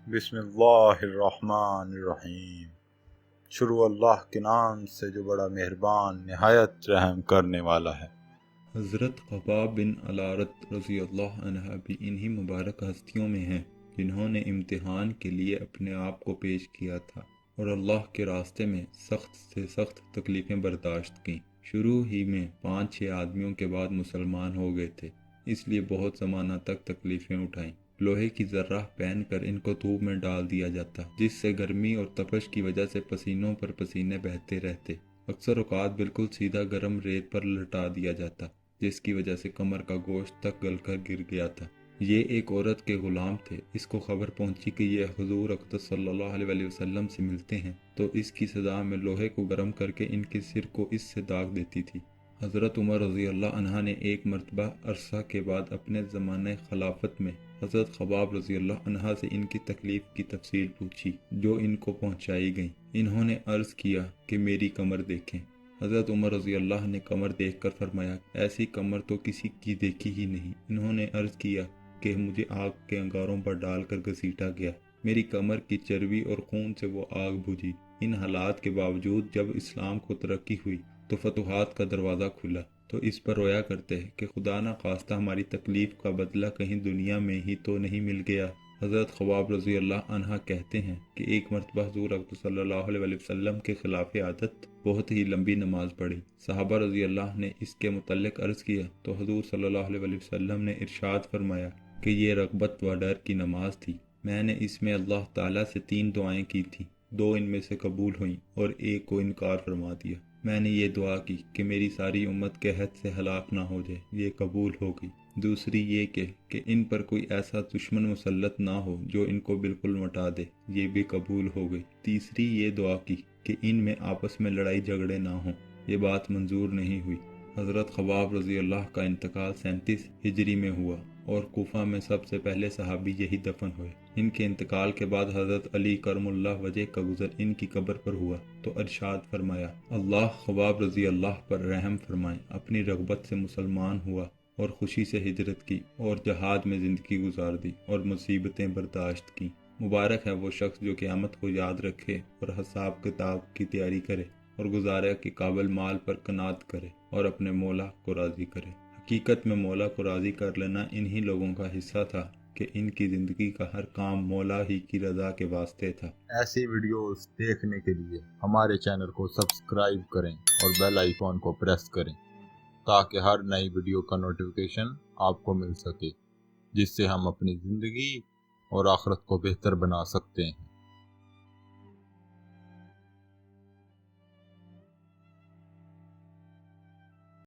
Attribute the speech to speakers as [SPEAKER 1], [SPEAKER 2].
[SPEAKER 1] بسم اللہ الرحمن الرحیم۔ شروع اللہ کے نام سے جو بڑا مہربان نہایت رحم کرنے والا ہے۔
[SPEAKER 2] حضرت خباب بن الارت رضی اللہ عنہ بھی انہی مبارک ہستیوں میں ہیں جنہوں نے امتحان کے لیے اپنے آپ کو پیش کیا تھا اور اللہ کے راستے میں سخت سے سخت تکلیفیں برداشت کیں۔ شروع ہی میں 5-6 آدمیوں کے بعد مسلمان ہو گئے تھے، اس لیے بہت زمانہ تک تکلیفیں اٹھائیں۔ لوہے کی ذرہ پہن کر ان کو دھوپ میں ڈال دیا جاتا، جس سے گرمی اور تپش کی وجہ سے پسینوں پر پسینے بہتے رہتے۔ اکثر اوقات بالکل سیدھا گرم ریت پر لٹا دیا جاتا، جس کی وجہ سے کمر کا گوشت تک گل کر گر گیا تھا۔ یہ ایک عورت کے غلام تھے۔ اس کو خبر پہنچی کہ یہ حضور اقدس صلی اللہ علیہ وسلم سے ملتے ہیں، تو اس کی سزا میں لوہے کو گرم کر کے ان کے سر کو اس سے داغ دیتی تھی۔ حضرت عمر رضی اللہ عنہ نے ایک مرتبہ عرصہ کے بعد اپنے زمانہ خلافت میں حضرت خباب رضی اللہ عنہ سے ان کی تکلیف کی تفصیل پوچھی، جو ان کو پہنچائی گئیں۔ انہوں نے عرض کیا کہ میری کمر دیکھیں۔ حضرت عمر رضی اللہ نے کمر دیکھ کر فرمایا، ایسی کمر تو کسی کی دیکھی ہی نہیں۔ انہوں نے عرض کیا کہ مجھے آگ کے انگاروں پر ڈال کر گھسیٹا گیا، میری کمر کی چربی اور خون سے وہ آگ بجھی۔ ان حالات کے باوجود جب اسلام کو ترقی ہوئی تو فتوحات کا دروازہ کھلا، تو اس پر رویا کرتے ہیں کہ خدا نہ خواستہ ہماری تکلیف کا بدلہ کہیں دنیا میں ہی تو نہیں مل گیا۔ حضرت خباب رضی اللہ عنہ کہتے ہیں کہ ایک مرتبہ حضور اقدس صلی اللہ علیہ وسلم کے خلاف عادت بہت ہی لمبی نماز پڑھی۔ صحابہ رضی اللہ نے اس کے متعلق عرض کیا تو حضور صلی اللہ علیہ وسلم نے ارشاد فرمایا کہ یہ رغبت و ڈر کی نماز تھی۔ میں نے اس میں اللہ تعالیٰ سے 3 دعائیں کی تھیں، 2 ان میں سے قبول ہوئیں اور ایک کو انکار فرما دیا۔ میں نے یہ دعا کی کہ میری ساری امت قحط سے ہلاک نہ ہو جائے، یہ قبول ہو گئی۔ دوسری یہ کہ ان پر کوئی ایسا دشمن مسلط نہ ہو جو ان کو بالکل مٹا دے، یہ بھی قبول ہو گئی۔ تیسری یہ دعا کی کہ ان میں آپس میں لڑائی جھگڑے نہ ہوں، یہ بات منظور نہیں ہوئی۔ حضرت خباب رضی اللہ کا انتقال 37 ہجری میں ہوا اور کوفہ میں سب سے پہلے صحابی یہی دفن ہوئے۔ ان کے انتقال کے بعد حضرت علی کرم اللہ وجہ کا گزر ان کی قبر پر ہوا تو ارشاد فرمایا، اللہ خباب رضی اللہ پر رحم فرمائے، اپنی رغبت سے مسلمان ہوا اور خوشی سے ہجرت کی اور جہاد میں زندگی گزار دی اور مصیبتیں برداشت کی۔ مبارک ہے وہ شخص جو قیامت کو یاد رکھے اور حساب کتاب کی تیاری کرے اور گزارے کے قابل مال پر قناعت کرے اور اپنے مولا کو راضی کرے۔ حقیقت میں مولا کو راضی کر لینا انہی لوگوں کا حصہ تھا کہ ان کی زندگی کا ہر کام مولا ہی کی رضا کے واسطے تھا۔
[SPEAKER 1] ایسی ویڈیوز دیکھنے کے لیے ہمارے چینل کو سبسکرائب کریں اور بیل آئیکن کو پریس کریں تاکہ ہر نئی ویڈیو کا نوٹیفیکیشن آپ کو مل سکے، جس سے ہم اپنی زندگی اور آخرت کو بہتر بنا سکتے ہیں۔